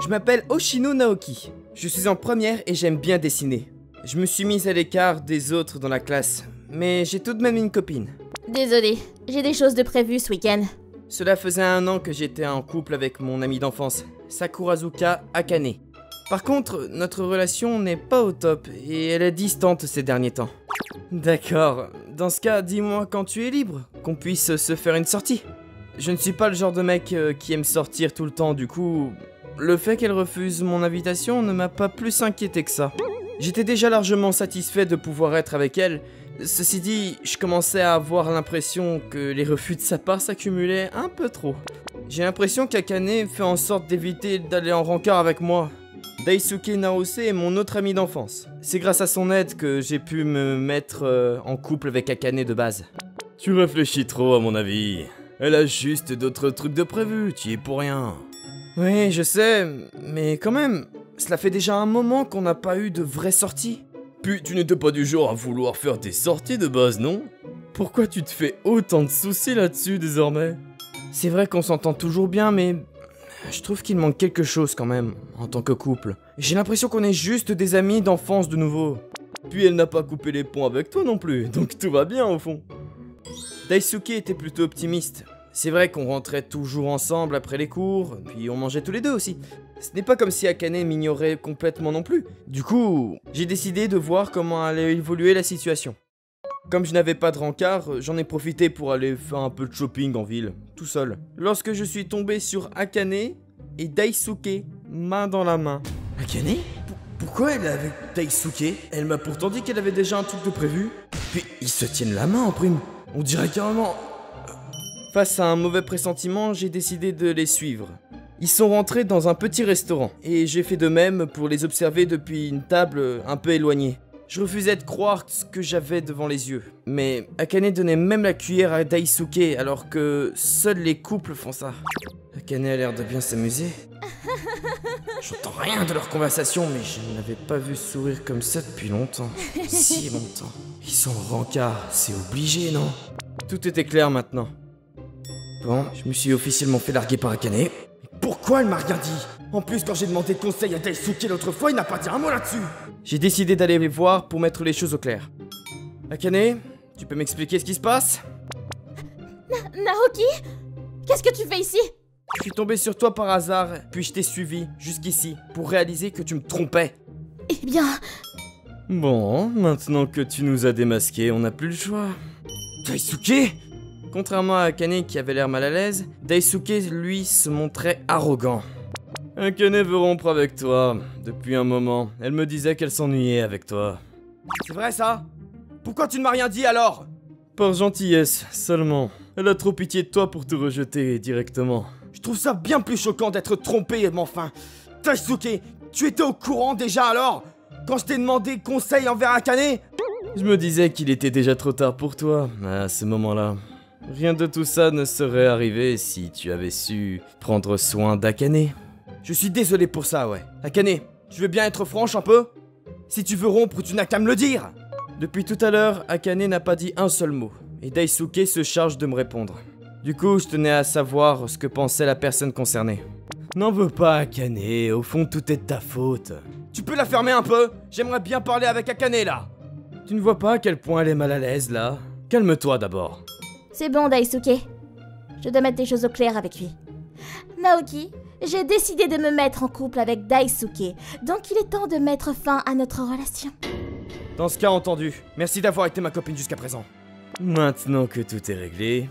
Je m'appelle Oshino Naoki. Je suis en première et j'aime bien dessiner. Je me suis mise à l'écart des autres dans la classe, mais j'ai tout de même une copine. Désolée, j'ai des choses de prévues ce week-end. Cela faisait 1 an que j'étais en couple avec mon amie d'enfance, Sakurazuka Akane. Par contre, notre relation n'est pas au top et elle est distante ces derniers temps. D'accord, dans ce cas, dis-moi quand tu es libre, qu'on puisse se faire une sortie. Je ne suis pas le genre de mec qui aime sortir tout le temps, du coup, le fait qu'elle refuse mon invitation ne m'a pas plus inquiété que ça. J'étais déjà largement satisfait de pouvoir être avec elle. Ceci dit, je commençais à avoir l'impression que les refus de sa part s'accumulaient un peu trop. J'ai l'impression qu'Akane fait en sorte d'éviter d'aller en rencard avec moi. Daisuke Naose est mon autre ami d'enfance. C'est grâce à son aide que j'ai pu me mettre en couple avec Akane de base. Tu réfléchis trop à mon avis. Elle a juste d'autres trucs de prévu, tu y es pour rien. Oui, je sais, mais quand même, cela fait déjà un moment qu'on n'a pas eu de vraie sortie. Puis tu n'étais pas du genre à vouloir faire des sorties de base, non? Pourquoi tu te fais autant de soucis là-dessus désormais? C'est vrai qu'on s'entend toujours bien, mais je trouve qu'il manque quelque chose quand même, en tant que couple. J'ai l'impression qu'on est juste des amis d'enfance de nouveau. Puis elle n'a pas coupé les ponts avec toi non plus, donc tout va bien au fond. Daisuke était plutôt optimiste. C'est vrai qu'on rentrait toujours ensemble après les cours, puis on mangeait tous les deux aussi. Ce n'est pas comme si Akane m'ignorait complètement non plus. Du coup, j'ai décidé de voir comment allait évoluer la situation. Comme je n'avais pas de rencard, j'en ai profité pour aller faire un peu de shopping en ville, tout seul. Lorsque je suis tombé sur Akane et Daisuke, main dans la main. Akane? Pourquoi elle est avec Daisuke? Elle m'a pourtant dit qu'elle avait déjà un truc de prévu. Puis ils se tiennent la main en prime. On dirait carrément... Face à un mauvais pressentiment, j'ai décidé de les suivre. Ils sont rentrés dans un petit restaurant, et j'ai fait de même pour les observer depuis une table un peu éloignée. Je refusais de croire ce que j'avais devant les yeux. Mais Akane donnait même la cuillère à Daisuke, alors que seuls les couples font ça. Akane a l'air de bien s'amuser. J'entends rien de leur conversation, mais je n'avais pas vu sourire comme ça depuis longtemps. Si longtemps. Ils sont rencards, c'est obligé, non? Tout était clair maintenant. Bon, je me suis officiellement fait larguer par Akane. Pourquoi elle m'a rien dit? En plus, quand j'ai demandé conseil à Daisuke l'autre fois, il n'a pas dit un mot là-dessus. J'ai décidé d'aller les voir pour mettre les choses au clair. Akane, tu peux m'expliquer ce qui se passe? Naoki? Qu'est-ce que tu fais ici? Je suis tombé sur toi par hasard, puis je t'ai suivi jusqu'ici pour réaliser que tu me trompais. Eh bien... Bon, maintenant que tu nous as démasqués, on n'a plus le choix. Daisuke? Contrairement à Akane qui avait l'air mal à l'aise, Daisuke, lui, se montrait arrogant. Akane veut rompre avec toi. Depuis un moment, elle me disait qu'elle s'ennuyait avec toi. C'est vrai ça? Pourquoi tu ne m'as rien dit alors? Par gentillesse, seulement. Elle a trop pitié de toi pour te rejeter directement. Je trouve ça bien plus choquant d'être trompé, mais enfin... Daisuke, tu étais au courant déjà alors? Quand je t'ai demandé conseil envers Akane? Je me disais qu'il était déjà trop tard pour toi, à ce moment-là. Rien de tout ça ne serait arrivé si tu avais su prendre soin d'Akane. Je suis désolé pour ça, ouais. Akane, tu veux bien être franche un peu? Si tu veux rompre, tu n'as qu'à me le dire. Depuis tout à l'heure, Akane n'a pas dit un seul mot, et Daisuke se charge de me répondre. Du coup, je tenais à savoir ce que pensait la personne concernée. N'en veux pas, Akane, au fond tout est de ta faute. Tu peux la fermer un peu? J'aimerais bien parler avec Akane là. Tu ne vois pas à quel point elle est mal à l'aise là? Calme-toi d'abord. C'est bon, Daisuke. Je dois mettre des choses au clair avec lui. Naoki, j'ai décidé de me mettre en couple avec Daisuke, donc il est temps de mettre fin à notre relation. Dans ce cas, entendu. Merci d'avoir été ma copine jusqu'à présent. Maintenant que tout est réglé,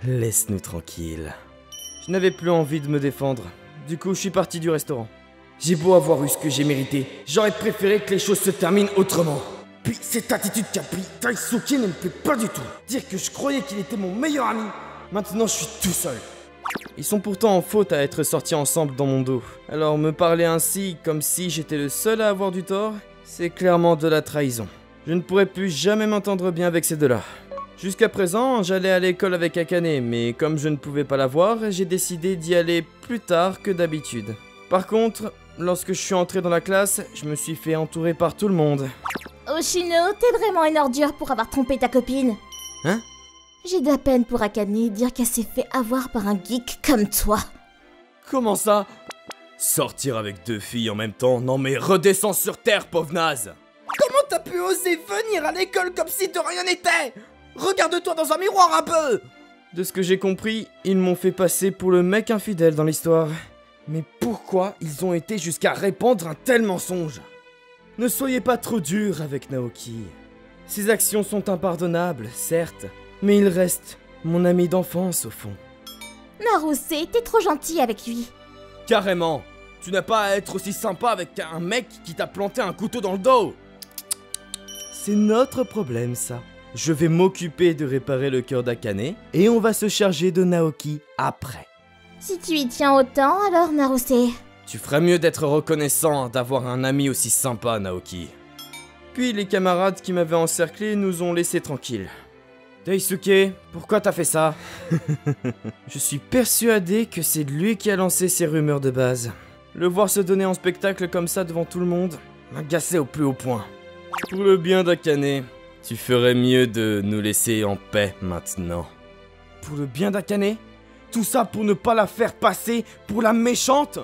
laisse-nous tranquilles. Je n'avais plus envie de me défendre. Du coup, je suis parti du restaurant. J'ai beau avoir eu ce que j'ai mérité, j'aurais préféré que les choses se terminent autrement. Puis cette attitude qu'a pris Daisuke ne me plaît pas du tout. Dire que je croyais qu'il était mon meilleur ami. Maintenant, je suis tout seul. Ils sont pourtant en faute à être sortis ensemble dans mon dos. Alors me parler ainsi, comme si j'étais le seul à avoir du tort, c'est clairement de la trahison. Je ne pourrais plus jamais m'entendre bien avec ces deux-là. Jusqu'à présent, j'allais à l'école avec Akane, mais comme je ne pouvais pas la voir, j'ai décidé d'y aller plus tard que d'habitude. Par contre, lorsque je suis entré dans la classe, je me suis fait entourer par tout le monde. Oshino, t'es vraiment une ordure pour avoir trompé ta copine. Hein? J'ai de la peine pour Akane dire qu'elle s'est fait avoir par un geek comme toi. Comment ça? Sortir avec 2 filles en même temps? Non mais redescends sur terre, pauvre naze! Comment t'as pu oser venir à l'école comme si de rien n'était? Regarde-toi dans un miroir un peu! De ce que j'ai compris, ils m'ont fait passer pour le mec infidèle dans l'histoire. Mais pourquoi ils ont été jusqu'à répandre un tel mensonge? Ne soyez pas trop dur avec Naoki. Ses actions sont impardonnables, certes, mais il reste mon ami d'enfance au fond. Naruse, t'es trop gentil avec lui. Carrément! Tu n'as pas à être aussi sympa avec un mec qui t'a planté un couteau dans le dos! C'est notre problème, ça. Je vais m'occuper de réparer le cœur d'Akane, et on va se charger de Naoki après. Si tu y tiens autant, alors Naruse. Tu ferais mieux d'être reconnaissant d'avoir un ami aussi sympa, Naoki. Puis les camarades qui m'avaient encerclé nous ont laissés tranquilles. Daisuke, pourquoi t'as fait ça? Je suis persuadé que c'est lui qui a lancé ces rumeurs de base. Le voir se donner en spectacle comme ça devant tout le monde m'agaçait au plus haut point. Pour le bien d'Akane, tu ferais mieux de nous laisser en paix maintenant. Pour le bien d'Akane? Tout ça pour ne pas la faire passer pour la méchante?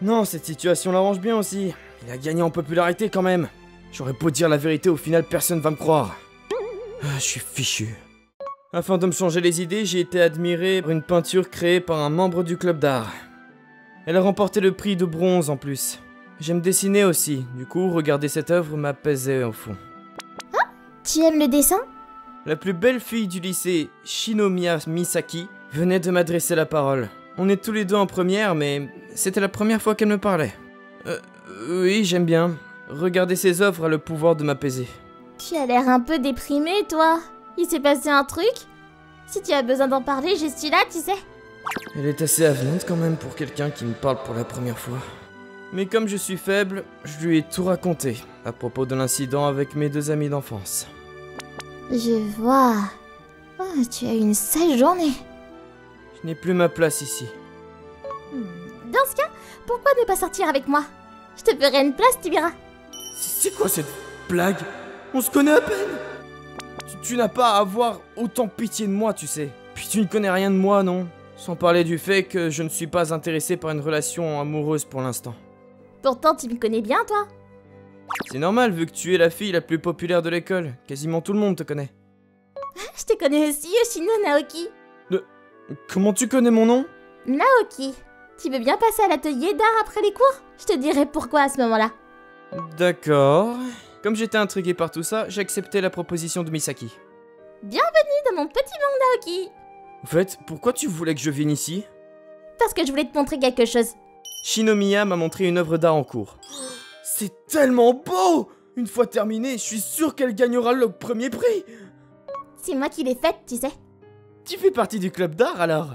Non, cette situation l'arrange bien aussi. Il a gagné en popularité quand même. J'aurais beau dire la vérité, au final personne va me croire. Je suis fichu. Afin de me changer les idées, j'ai été admiré par une peinture créée par un membre du club d'art. Elle a remporté le prix de bronze en plus. J'aime dessiner aussi, du coup regarder cette œuvre m'apaisait au fond. Tu aimes le dessin? La plus belle fille du lycée, Shinomiya Misaki, venait de m'adresser la parole. On est tous les deux en première, mais c'était la première fois qu'elle me parlait. Oui, j'aime bien. Regarder ses œuvres a le pouvoir de m'apaiser. Tu as l'air un peu déprimé, toi. Il s'est passé un truc? Si tu as besoin d'en parler, je suis là, tu sais. Elle est assez avenante quand même pour quelqu'un qui me parle pour la première fois. Mais comme je suis faible, je lui ai tout raconté à propos de l'incident avec mes 2 amis d'enfance. Je vois. Oh, tu as eu une sale journée. Je n'ai plus ma place ici. Dans ce cas, pourquoi ne pas sortir avec moi? Je te ferai une place, tu verras. C'est quoi cette blague? On se connaît à peine. Tu n'as pas à avoir autant pitié de moi, tu sais. Puis tu ne connais rien de moi, non? Sans parler du fait que je ne suis pas intéressé par une relation amoureuse pour l'instant. Pourtant, tu me connais bien, toi. C'est normal vu que tu es la fille la plus populaire de l'école. Quasiment tout le monde te connaît. Je te connais aussi, Yoshino Naoki. Comment tu connais mon nom? Naoki. Tu veux bien passer à l'atelier d'art après les cours? Je te dirai pourquoi à ce moment-là. D'accord. Comme j'étais intrigué par tout ça, j'ai accepté la proposition de Misaki. Bienvenue dans mon petit monde, Naoki. En fait, pourquoi tu voulais que je vienne ici? Parce que je voulais te montrer quelque chose. Shinomiya m'a montré une œuvre d'art en cours. C'est tellement beau! Une fois terminée, je suis sûr qu'elle gagnera le premier prix! C'est moi qui l'ai faite, tu sais. Tu fais partie du club d'art alors?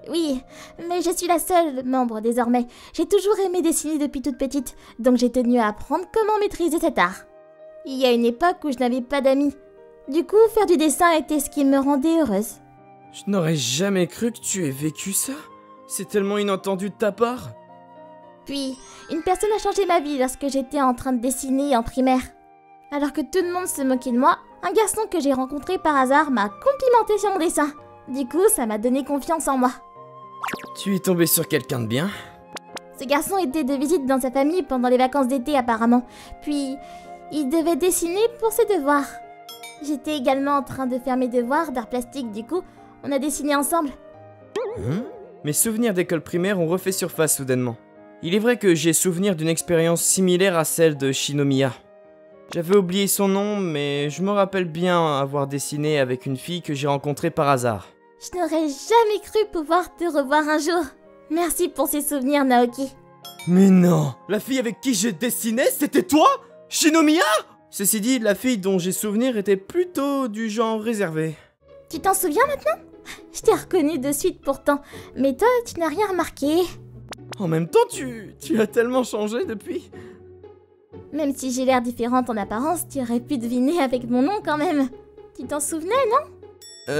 Oui, mais je suis la seule membre désormais. J'ai toujours aimé dessiner depuis toute petite, donc j'ai tenu à apprendre comment maîtriser cet art. Il y a une époque où je n'avais pas d'amis. Du coup, faire du dessin était ce qui me rendait heureuse. Je n'aurais jamais cru que tu aies vécu ça. C'est tellement inattendu de ta part. Puis, une personne a changé ma vie lorsque j'étais en train de dessiner en primaire. Alors que tout le monde se moquait de moi, un garçon que j'ai rencontré par hasard m'a complimenté sur mon dessin. Du coup, ça m'a donné confiance en moi. Tu es tombé sur quelqu'un de bien? Ce garçon était de visite dans sa famille pendant les vacances d'été apparemment. Puis, il devait dessiner pour ses devoirs. J'étais également en train de faire mes devoirs d'art plastique, du coup, on a dessiné ensemble. Mes souvenirs d'école primaire ont refait surface soudainement. Il est vrai que j'ai souvenir d'une expérience similaire à celle de Shinomiya. J'avais oublié son nom, mais je me rappelle bien avoir dessiné avec une fille que j'ai rencontrée par hasard. Je n'aurais jamais cru pouvoir te revoir un jour. Merci pour ces souvenirs, Naoki. Mais non! La fille avec qui j'ai dessiné, c'était toi? Shinomiya? Ceci dit, la fille dont j'ai souvenir était plutôt du genre réservé. Tu t'en souviens maintenant? Je t'ai reconnu de suite pourtant, mais toi, tu n'as rien remarqué. En même temps, tu as tellement changé depuis. Même si j'ai l'air différente en apparence, tu aurais pu deviner avec mon nom quand même. Tu t'en souvenais, non?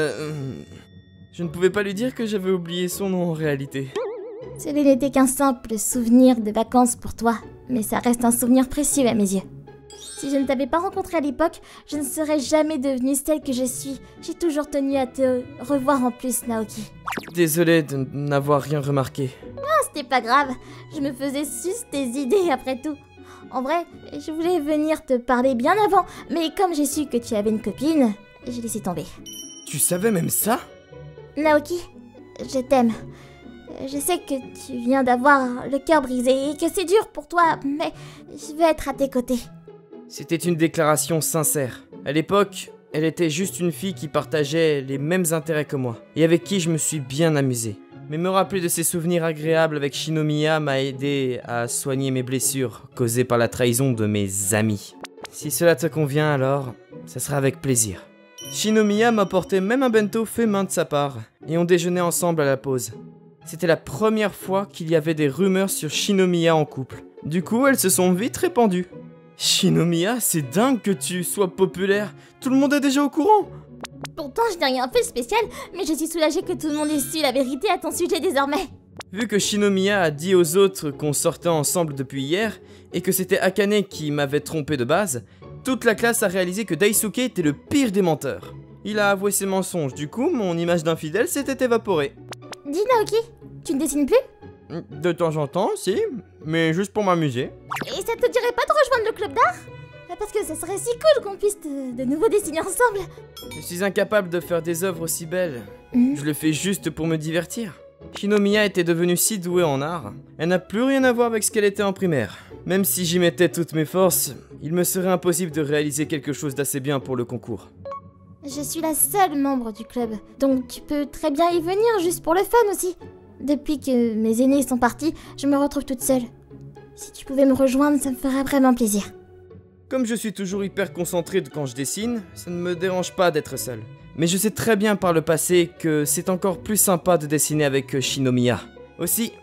Je ne pouvais pas lui dire que j'avais oublié son nom en réalité. Ce n'était qu'un simple souvenir de vacances pour toi, mais ça reste un souvenir précieux à mes yeux. Si je ne t'avais pas rencontré à l'époque, je ne serais jamais devenue celle que je suis. J'ai toujours tenu à te revoir en plus, Naoki. Désolé de n'avoir rien remarqué. C'était pas grave, je me faisais juste tes idées après tout. En vrai, je voulais venir te parler bien avant, mais comme j'ai su que tu avais une copine, j'ai laissé tomber. Tu savais même ça? Naoki, je t'aime. Je sais que tu viens d'avoir le cœur brisé et que c'est dur pour toi, mais je veux être à tes côtés. C'était une déclaration sincère. À l'époque, elle était juste une fille qui partageait les mêmes intérêts que moi, et avec qui je me suis bien amusé. Mais me rappeler de ces souvenirs agréables avec Shinomiya m'a aidé à soigner mes blessures causées par la trahison de mes amis. Si cela te convient alors, ça sera avec plaisir. Shinomiya m'apportait même un bento fait main de sa part, et on déjeunait ensemble à la pause. C'était la première fois qu'il y avait des rumeurs sur Shinomiya en couple. Du coup, elles se sont vite répandues. Shinomiya, c'est dingue que tu sois populaire. Tout le monde est déjà au courant. Pourtant, je n'ai rien fait de spécial, mais je suis soulagée que tout le monde ait su la vérité à ton sujet désormais. Vu que Shinomiya a dit aux autres qu'on sortait ensemble depuis hier, et que c'était Akane qui m'avait trompé de base, toute la classe a réalisé que Daisuke était le pire des menteurs. Il a avoué ses mensonges, du coup, mon image d'infidèle s'était évaporée. Dis Naoki, tu ne dessines plus? De temps en temps, si, mais juste pour m'amuser. Et ça te dirait pas de rejoindre le club d'art? Parce que ça serait si cool qu'on puisse de nouveau dessiner ensemble. Je suis incapable de faire des œuvres aussi belles. Je le fais juste pour me divertir. Shinomiya était devenue si douée en art, elle n'a plus rien à voir avec ce qu'elle était en primaire. Même si j'y mettais toutes mes forces, il me serait impossible de réaliser quelque chose d'assez bien pour le concours. Je suis la seule membre du club, donc tu peux très bien y venir juste pour le fun aussi. Depuis que mes aînés sont partis, je me retrouve toute seule. Si tu pouvais me rejoindre, ça me ferait vraiment plaisir. Comme je suis toujours hyper concentré quand je dessine, ça ne me dérange pas d'être seul. Mais je sais très bien par le passé que c'est encore plus sympa de dessiner avec Shinomiya. Aussi,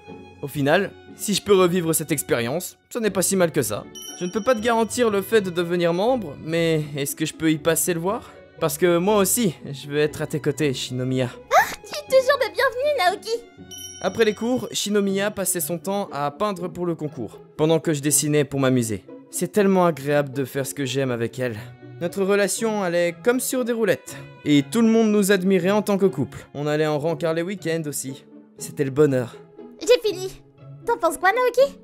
au final, si je peux revivre cette expérience, ce n'est pas si mal que ça. Je ne peux pas te garantir le fait de devenir membre, mais est-ce que je peux y passer le voir? Parce que moi aussi, je veux être à tes côtés, Shinomiya. Ah, tu es toujours le bienvenu, Naoki. Après les cours, Shinomiya passait son temps à peindre pour le concours, pendant que je dessinais pour m'amuser. C'est tellement agréable de faire ce que j'aime avec elle. Notre relation allait comme sur des roulettes. Et tout le monde nous admirait en tant que couple. On allait en rencard les week-ends aussi. C'était le bonheur. J'ai fini. T'en penses quoi, Naoki?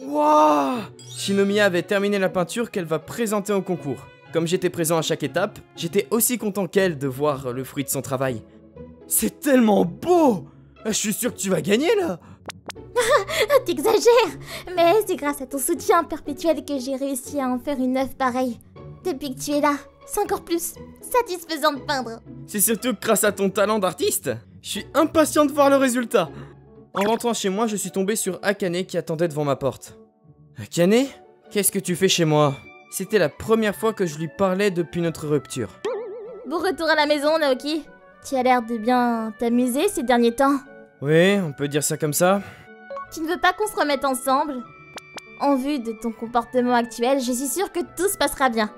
Wouah! Shinomiya avait terminé la peinture qu'elle va présenter au concours. Comme j'étais présent à chaque étape, j'étais aussi content qu'elle de voir le fruit de son travail. C'est tellement beau! Je suis sûr que tu vas gagner là! T'exagères! Mais c'est grâce à ton soutien perpétuel que j'ai réussi à en faire une œuvre pareille. Depuis que tu es là, c'est encore plus satisfaisant de peindre. C'est surtout grâce à ton talent d'artiste. Je suis impatient de voir le résultat. En rentrant chez moi, je suis tombé sur Akane qui attendait devant ma porte. Akane? Qu'est-ce que tu fais chez moi? C'était la première fois que je lui parlais depuis notre rupture. Bon retour à la maison, Naoki. Tu as l'air de bien t'amuser ces derniers temps. Oui, on peut dire ça comme ça. Tu ne veux pas qu'on se remette ensemble? En vue de ton comportement actuel, je suis sûre que tout se passera bien.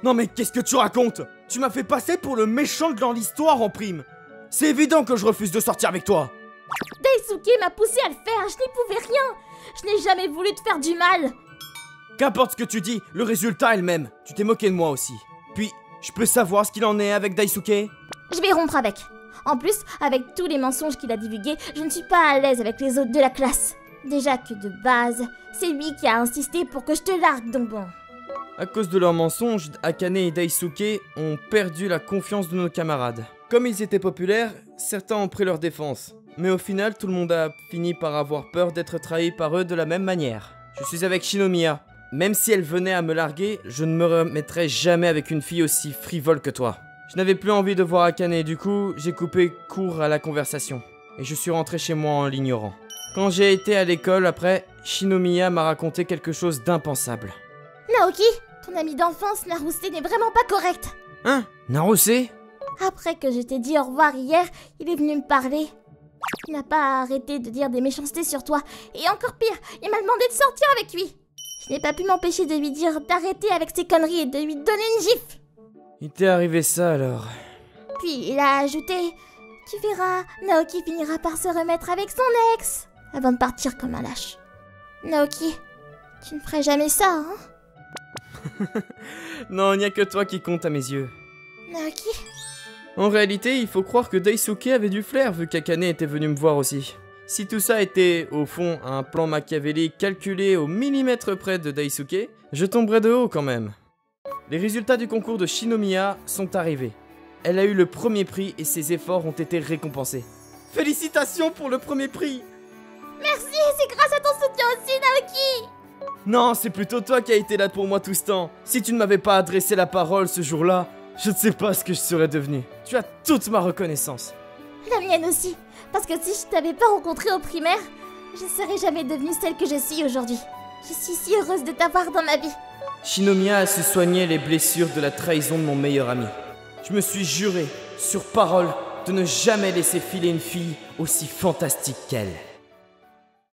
Non mais qu'est-ce que tu racontes? Tu m'as fait passer pour le méchant dans l'histoire en prime. C'est évident que je refuse de sortir avec toi. Daisuke m'a poussé à le faire, je n'y pouvais rien. Je n'ai jamais voulu te faire du mal. Qu'importe ce que tu dis, le résultat est le même. Tu t'es moqué de moi aussi. Puis, je peux savoir ce qu'il en est avec Daisuke? Je vais rompre avec. En plus, avec tous les mensonges qu'il a divulgués, je ne suis pas à l'aise avec les autres de la classe. Déjà que de base, c'est lui qui a insisté pour que je te largue, donc bon. À cause de leurs mensonges, Akane et Daisuke ont perdu la confiance de nos camarades. Comme ils étaient populaires, certains ont pris leur défense. Mais au final, tout le monde a fini par avoir peur d'être trahi par eux de la même manière. Je suis avec Shinomiya. Même si elle venait à me larguer, je ne me remettrai jamais avec une fille aussi frivole que toi. Je n'avais plus envie de voir Akane, du coup, j'ai coupé court à la conversation. Et je suis rentré chez moi en l'ignorant. Quand j'ai été à l'école après, Shinomiya m'a raconté quelque chose d'impensable. Naoki, ton ami d'enfance Naruse n'est vraiment pas correct. Hein? Naruse? Après que je t'ai dit au revoir hier, il est venu me parler. Il n'a pas arrêté de dire des méchancetés sur toi. Et encore pire, il m'a demandé de sortir avec lui. Je n'ai pas pu m'empêcher de lui dire d'arrêter avec ses conneries et de lui donner une gifle. Il t'est arrivé ça alors? Puis il a ajouté: tu verras, Naoki finira par se remettre avec son ex, avant de partir comme un lâche. Naoki, tu ne ferais jamais ça, hein? Non, il n'y a que toi qui compte à mes yeux. Naoki? En réalité, il faut croire que Daisuke avait du flair vu qu'Akane était venu me voir aussi. Si tout ça était, au fond, un plan machiavélique calculé au millimètre près de Daisuke, je tomberais de haut quand même. Les résultats du concours de Shinomiya sont arrivés. Elle a eu le premier prix et ses efforts ont été récompensés. Félicitations pour le premier prix! Merci, c'est grâce à ton soutien aussi, Naoki! Non, c'est plutôt toi qui as été là pour moi tout ce temps. Si tu ne m'avais pas adressé la parole ce jour-là, je ne sais pas ce que je serais devenu. Tu as toute ma reconnaissance. La mienne aussi, parce que si je t'avais pas rencontré au primaire, je serais jamais devenue celle que je suis aujourd'hui. Je suis si heureuse de t'avoir dans ma vie. Shinomiya a su soigner les blessures de la trahison de mon meilleur ami. Je me suis juré, sur parole, de ne jamais laisser filer une fille aussi fantastique qu'elle.